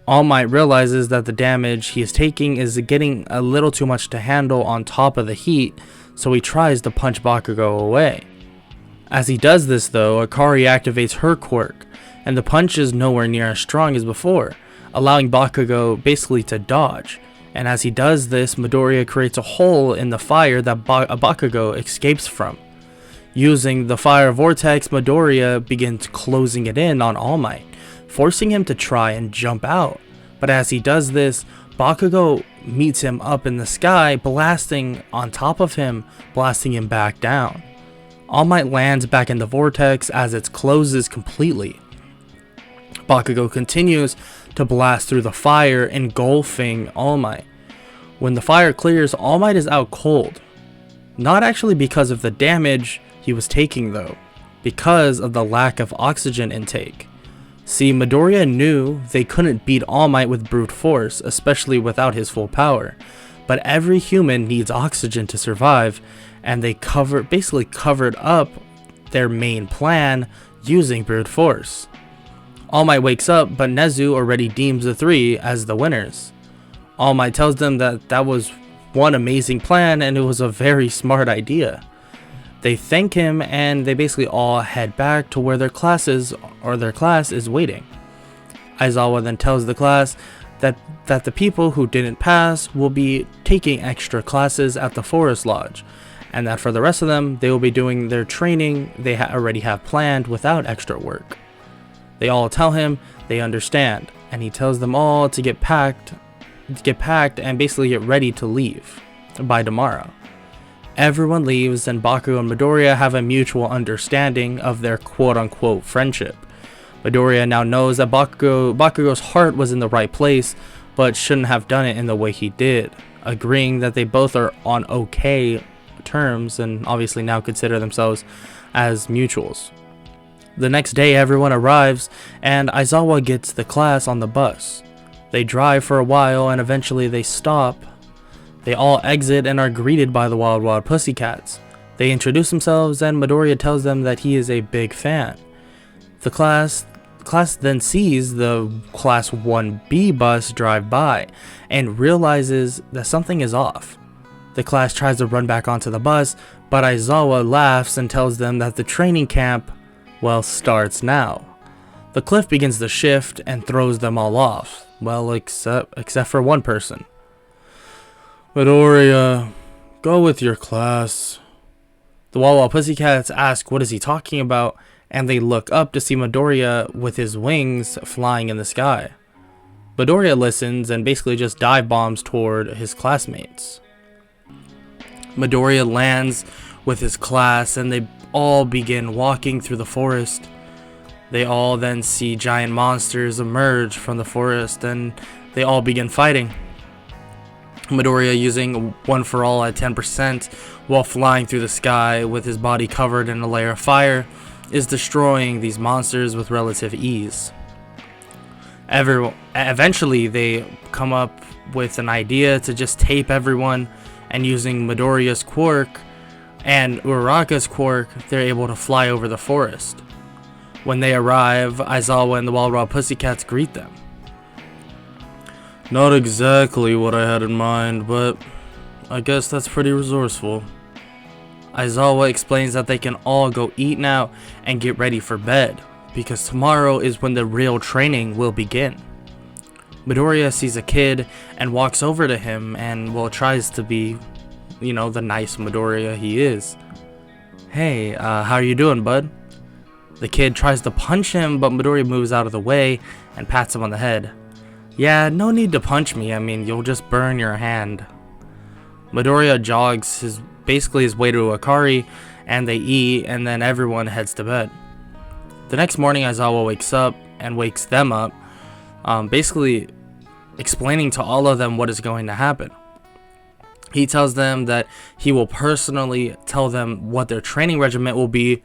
All Might realizes that the damage he is taking is getting a little too much to handle on top of the heat, so he tries to punch Bakugo away. As he does this though, Akari activates her quirk, and the punch is nowhere near as strong as before, allowing Bakugo basically to dodge. And as he does this, Midoriya creates a hole in the fire that Bakugo escapes from. Using the fire vortex, Midoriya begins closing it in on All Might, forcing him to try and jump out. But as he does this, Bakugo meets him up in the sky, blasting on top of him, blasting him back down. All Might lands back in the vortex as it closes completely. Bakugo continues to blast through the fire, engulfing All Might. When the fire clears, All Might is out cold. Not actually because of the damage he was taking though, because of the lack of oxygen intake. See, Midoriya knew they couldn't beat All Might with brute force, especially without his full power. But every human needs oxygen to survive, and they basically covered up their main plan using brute force. All Might wakes up, but Nezu already deems the three as the winners. All Might tells them that was one amazing plan and it was a very smart idea. They thank him and they basically all head back to where their class is waiting. Aizawa then tells the class that the people who didn't pass will be taking extra classes at the Forest Lodge, and that for the rest of them, they will be doing their training they already have planned without extra work. They all tell him they understand, and he tells them all to get packed and basically get ready to leave by tomorrow. Everyone leaves, and Bakugo and Midoriya have a mutual understanding of their quote-unquote friendship. Midoriya now knows that Bakugo's heart was in the right place, but shouldn't have done it in the way he did, agreeing that they both are on okay terms and obviously now consider themselves as mutuals. The next day everyone arrives and Aizawa gets the class on the bus. They drive for a while and eventually they stop. They all exit and are greeted by the Wild Pussycats. They introduce themselves and Midoriya tells them that he is a big fan. The class then sees the Class 1B bus drive by and realizes that something is off. The class tries to run back onto the bus, but Aizawa laughs and tells them that the training camp, starts now. The cliff begins to shift and throws them all off, except for one person. Midoriya, go with your class. The Wild Pussycats ask what is he talking about, and they look up to see Midoriya with his wings flying in the sky. Midoriya listens and basically just dive bombs toward his classmates. Midoriya lands with his class and they all begin walking through the forest. They all then see giant monsters emerge from the forest and they all begin fighting. Midoriya, using One For All at 10% while flying through the sky with his body covered in a layer of fire, is destroying these monsters with relative ease. Eventually they come up with an idea to just tape everyone, and using Midoriya's quirk and Uraraka's quirk, they're able to fly over the forest. When they arrive, Aizawa and the Wild Pussycats greet them. Not exactly what I had in mind, but I guess that's pretty resourceful. Aizawa explains that they can all go eat now and get ready for bed, because tomorrow is when the real training will begin. Midoriya sees a kid and walks over to him and, well, tries to be, the nice Midoriya he is. Hey, how are you doing, bud? The kid tries to punch him, but Midoriya moves out of the way and pats him on the head. Yeah, no need to punch me, you'll just burn your hand. Midoriya jogs his way to Akari, and they eat, and then everyone heads to bed. The next morning, Aizawa wakes up and wakes them up, basically explaining to all of them what is going to happen. He tells them that he will personally tell them what their training regimen will be,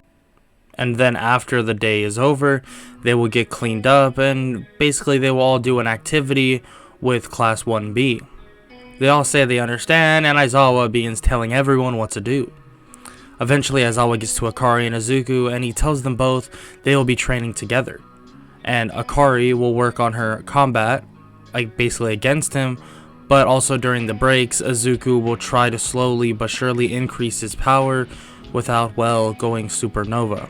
and then after the day is over, they will get cleaned up, and basically they will all do an activity with Class 1B. They all say they understand, and Aizawa begins telling everyone what to do. Eventually, Aizawa gets to Akari and Izuku, and he tells them both they will be training together. And Akari will work on her combat, basically against him, but also during the breaks, Izuku will try to slowly but surely increase his power without, going supernova.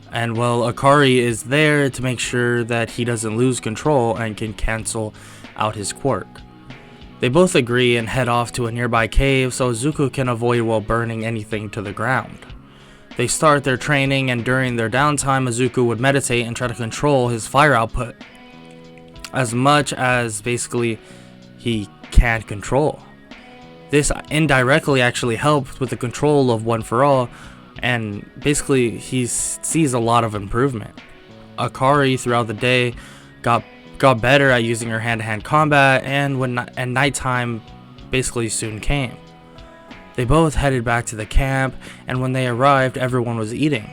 And, Akari is there to make sure that he doesn't lose control and can cancel out his quirk. They both agree and head off to a nearby cave so Izuku can avoid burning anything to the ground. They start their training, and during their downtime, Izuku would meditate and try to control his fire output as much as basically he can control. This indirectly actually helped with the control of One For All, and basically he sees a lot of improvement. Akari throughout the day got better at using her hand-to-hand combat, and nighttime basically soon came. They both headed back to the camp, and when they arrived, everyone was eating.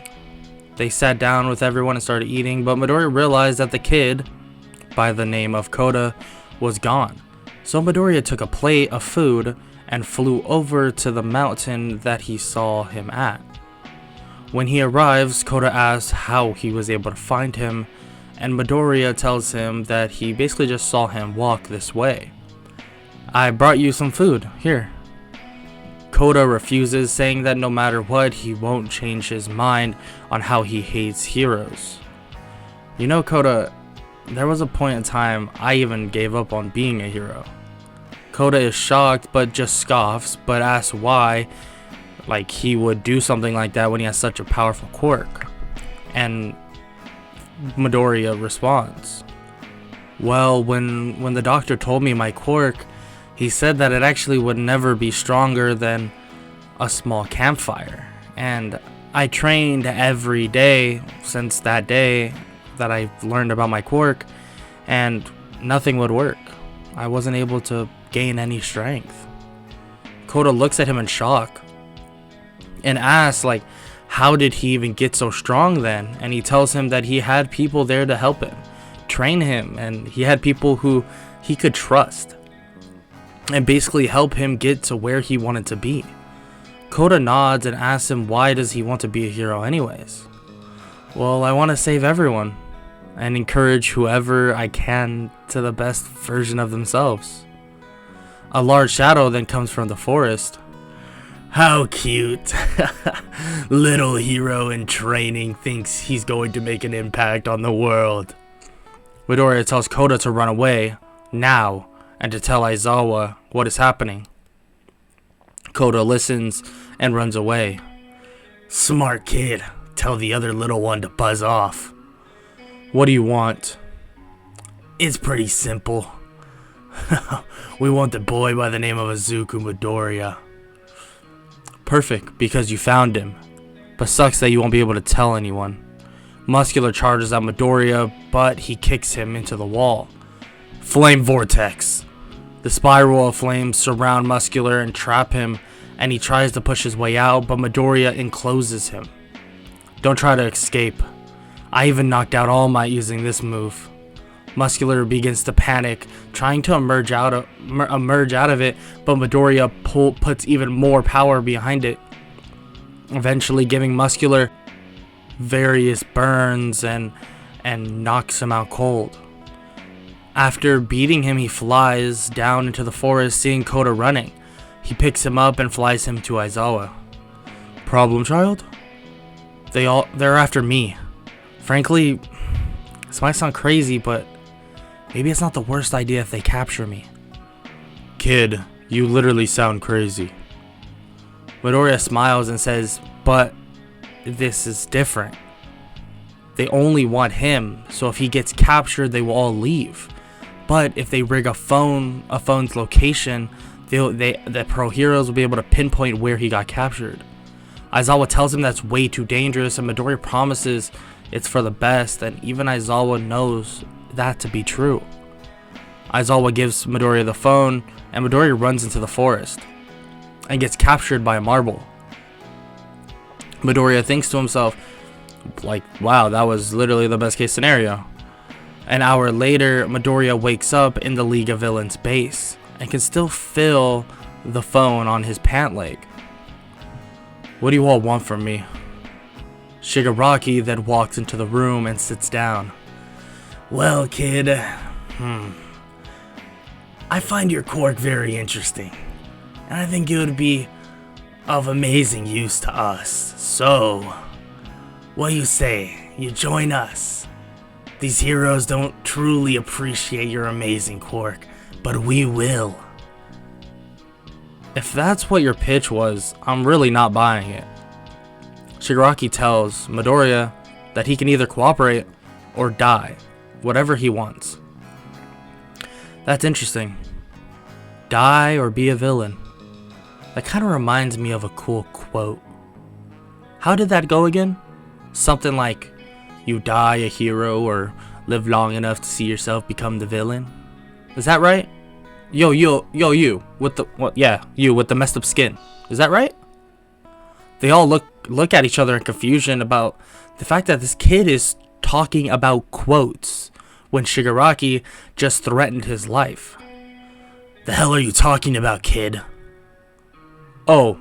They sat down with everyone and started eating, but Midoriya realized that the kid, by the name of Koda, was gone. So Midoriya took a plate of food and flew over to the mountain that he saw him at. When he arrives, Koda asks how he was able to find him, and Midoriya tells him that he basically just saw him walk this way. I brought you some food, here. Koda refuses, saying that no matter what, he won't change his mind on how he hates heroes. Koda, there was a point in time I even gave up on being a hero. Koda is shocked but just scoffs, but asks why he would do something like that when he has such a powerful quirk. And Midoriya responds, when the doctor told me my quirk, he said that it actually would never be stronger than a small campfire. And I trained every day since that day that I learned about my quirk, and nothing would work. I wasn't able to gain any strength. Koda looks at him in shock and asks, how did he even get so strong then? And he tells him that he had people there to help him, train him, and he had people who he could trust and basically help him get to where he wanted to be. Koda nods and asks him why does he want to be a hero anyways. I want to save everyone and encourage whoever I can to the best version of themselves. A large shadow then comes from the forest. How cute. Little hero in training thinks he's going to make an impact on the world. Midoriya tells Koda to run away now and to tell Aizawa what is happening. Koda listens and runs away. Smart kid. Tell the other little one to buzz off. What do you want? It's pretty simple. We want the boy by the name of Izuku Midoriya. Perfect, because you found him. But sucks that you won't be able to tell anyone. Muscular charges at Midoriya, but he kicks him into the wall. Flame Vortex. The spiral of flames surround Muscular and trap him, and he tries to push his way out, but Midoriya encloses him. Don't try to escape. I even knocked out All Might using this move. Muscular begins to panic, trying to emerge out of it, but Midoriya puts even more power behind it, eventually giving Muscular various burns and knocks him out cold. After beating him, he flies down into the forest, seeing Koda running. He picks him up and flies him to Aizawa. Problem child? They're after me. Frankly, this might sound crazy, but Maybe it's not the worst idea if they capture me. Kid, you literally sound crazy. Midoriya smiles and says, but this is different. They only want him, so if he gets captured, they will all leave. But if they rig a phone's location, the pro heroes will be able to pinpoint where he got captured. Aizawa tells him that's way too dangerous, and Midoriya promises it's for the best, and even Aizawa knows that to be true. Aizawa gives Midoriya the phone, and Midoriya runs into the forest and gets captured by a marble. Midoriya thinks to himself, like, wow, that was literally the best case scenario. An hour later, Midoriya wakes up in the League of Villains base and can still feel the phone on his pant leg. What do you all want from me? Shigaraki then walks into the room and sits down. Well, kid, I find your quirk very interesting, and I think it would be of amazing use to us. So, what do you say? You join us. These heroes don't truly appreciate your amazing quirk, but we will. If that's what your pitch was, I'm really not buying it. Shigaraki tells Midoriya that he can either cooperate or die, whatever he wants. That's interesting. Die or be a villain. That kind of reminds me of a cool quote. How did that go again? Something like, you die a hero or live long enough to see yourself become the villain. Is that right? You with the messed up skin. Is that right? They all look at each other in confusion about the fact that this kid is talking about quotes when Shigaraki just threatened his life. The hell are you talking about, kid? Oh,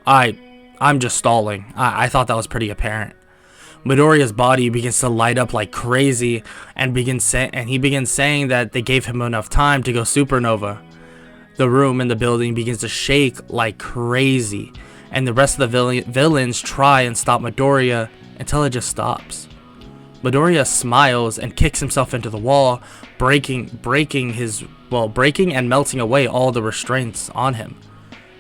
I'm just stalling. I thought that was pretty apparent. Midoriya's body begins to light up like crazy and he begins saying that they gave him enough time to go supernova. The room in the building begins to shake like crazy, and the rest of the villains try and stop Midoriya until it just stops. Midoriya smiles and kicks himself into the wall, breaking and melting away all the restraints on him.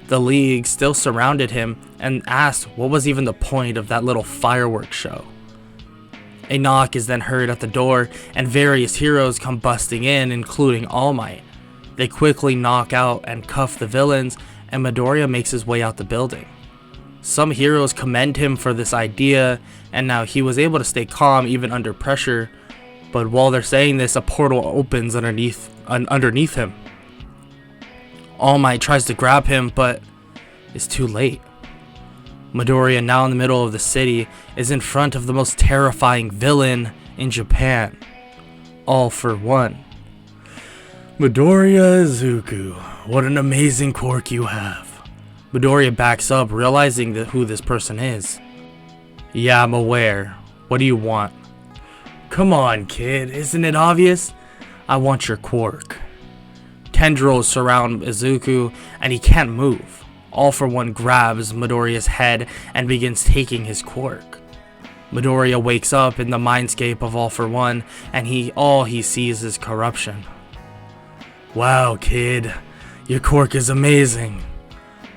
The League still surrounded him and asked what was even the point of that little fireworks show. A knock is then heard at the door, and various heroes come busting in, including All Might. They quickly knock out and cuff the villains, and Midoriya makes his way out the building. Some heroes commend him for this idea, and now he was able to stay calm even under pressure, but while they're saying this, a portal opens underneath him. All Might tries to grab him, but it's too late. Midoriya, now in the middle of the city, is in front of the most terrifying villain in Japan. All for one. Midoriya Izuku, what an amazing quirk you have. Midoriya backs up, realizing who this person is. Yeah, I'm aware. What do you want? Come on, kid, isn't it obvious? I want your quirk. Tendrils surround Izuku, and he can't move. All for One grabs Midoriya's head and begins taking his quirk. Midoriya wakes up in the mindscape of All for One, and all he sees is corruption. Wow, kid, your quirk is amazing,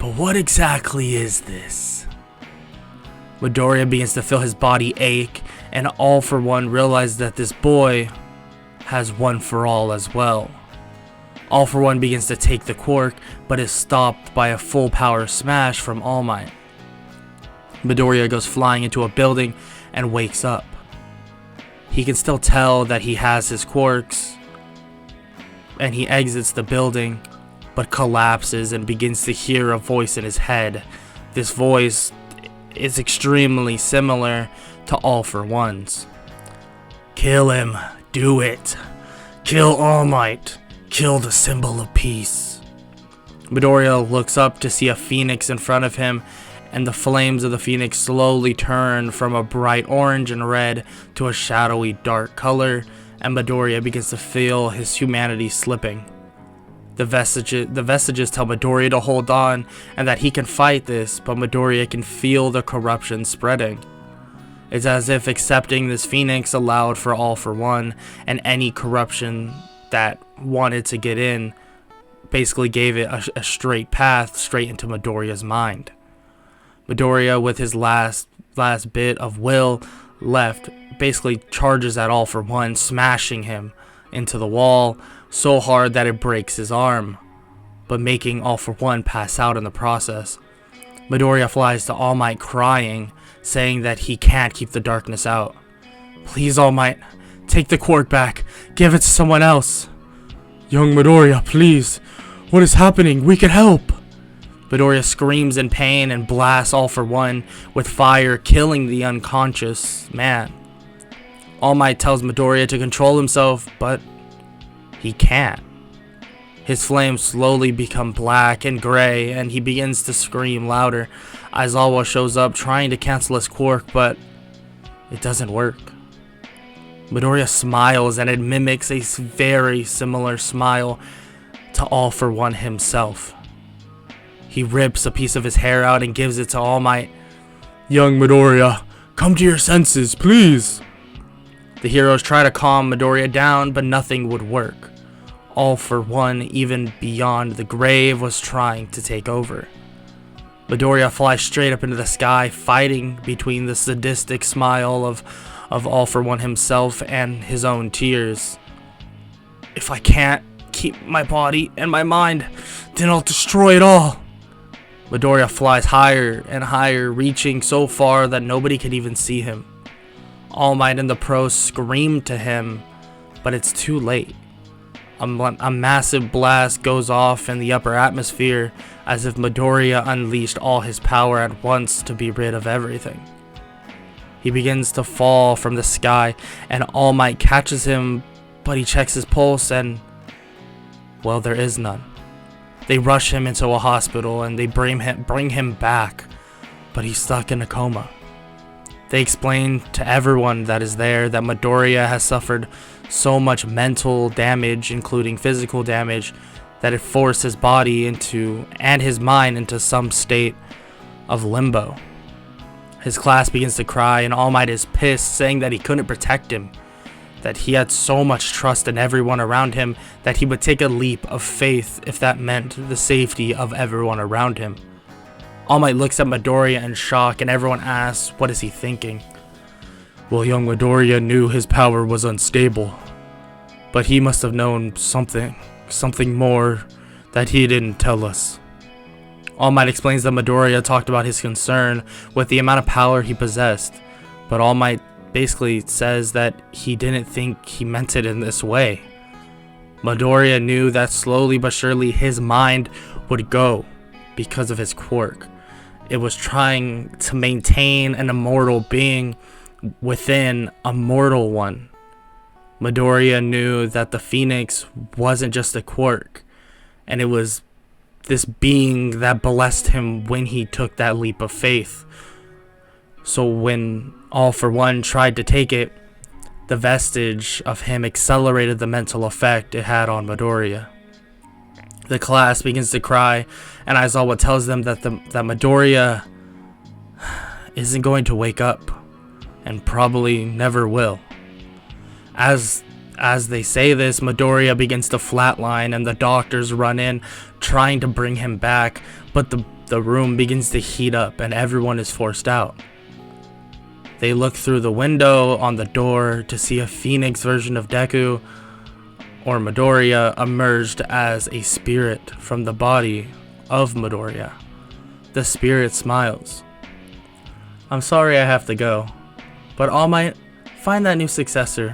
but what exactly is this? Midoriya begins to feel his body ache, and All for One realizes that this boy has One for All as well. All for One begins to take the quirk, but is stopped by a full power smash from All Might. Midoriya goes flying into a building and wakes up. He can still tell that he has his quirks, and he exits the building, but collapses and begins to hear a voice in his head. This voice is extremely similar to All for One's. Kill him, do it. Kill All Might. Kill the symbol of peace. Midoriya looks up to see a phoenix in front of him, and the flames of the phoenix slowly turn from a bright orange and red to a shadowy dark color, and Midoriya begins to feel his humanity slipping. The vestiges tell Midoriya to hold on and that he can fight this, but Midoriya can feel the corruption spreading. It's as if accepting this phoenix allowed for All for One and any corruption that wanted to get in basically gave it a straight path straight into Midoriya's mind. Midoriya, with his last bit of will left, basically charges at All For One, smashing him into the wall so hard that it breaks his arm, but making All For One pass out in the process. Midoriya flies to All Might crying, saying that he can't keep the darkness out. "Please, All Might, take the quirk back. Give it to someone else." Young Midoriya, please. What is happening? We can help. Midoriya screams in pain and blasts All For One with fire, killing the unconscious man. All Might tells Midoriya to control himself, but he can't. His flames slowly become black and gray, and he begins to scream louder. Aizawa shows up trying to cancel his quirk, but it doesn't work. Midoriya smiles, and it mimics a very similar smile to All For One himself. He rips a piece of his hair out and gives it to All Might. Young Midoriya, come to your senses, please. The heroes try to calm Midoriya down, but nothing would work. All For One, even beyond the grave, was trying to take over. Midoriya flies straight up into the sky, fighting between the sadistic smile of All For One himself and his own tears. "If I can't keep my body and my mind, then I'll destroy it all." Midoriya flies higher and higher, reaching so far that nobody could even see him. All Might and the pros scream to him, but it's too late. A massive blast goes off in the upper atmosphere, as if Midoriya unleashed all his power at once to be rid of everything. He begins to fall from the sky, and All Might catches him, but he checks his pulse and, well, there is none. They rush him into a hospital and they bring him back, but he's stuck in a coma. They explain to everyone that is there that Midoriya has suffered so much mental damage, including physical damage, that it forced his body and his mind into some state of limbo. His class begins to cry, and All Might is pissed, saying that he couldn't protect him, that he had so much trust in everyone around him that he would take a leap of faith if that meant the safety of everyone around him. All Might looks at Midoriya in shock, and everyone asks, what is he thinking? Well, young Midoriya knew his power was unstable, but he must have known something more that he didn't tell us. All Might explains that Midoriya talked about his concern with the amount of power he possessed, but All Might basically says that he didn't think he meant it in this way. Midoriya knew that slowly but surely his mind would go because of his quirk. It was trying to maintain an immortal being within a mortal one. Midoriya knew that the Phoenix wasn't just a quirk, and it was this being that blessed him when he took that leap of faith. So when All For One tried to take it, the vestige of him accelerated the mental effect it had on Midoriya. The class begins to cry, and Aizawa tells them that Midoriya isn't going to wake up, and probably never will. As they say this, Midoriya begins to flatline, and the doctors run in, trying to bring him back, but the room begins to heat up, and everyone is forced out. They look through the window on the door to see a Phoenix version of Deku, or Midoriya, emerged as a spirit from the body of Midoriya. The spirit smiles. "I'm sorry I have to go, but All Might, find that new successor,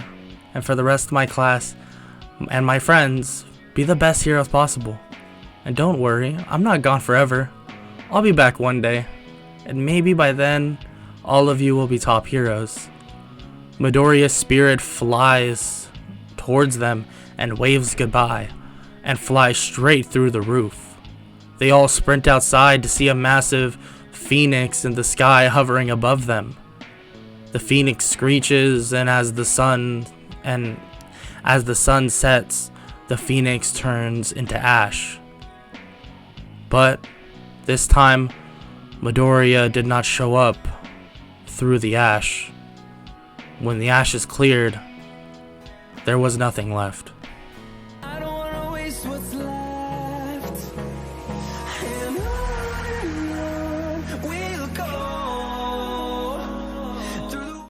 and for the rest of my class and my friends, be the best heroes possible. And don't worry, I'm not gone forever. I'll be back one day, and maybe by then, all of you will be top heroes." Midoriya's spirit flies towards them and waves goodbye, and flies straight through the roof. They all sprint outside to see a massive phoenix in the sky hovering above them. The phoenix screeches, and as the sun sets, the phoenix turns into ash. But this time, Midoriya did not show up through the ash. When the ashes cleared, there was nothing left.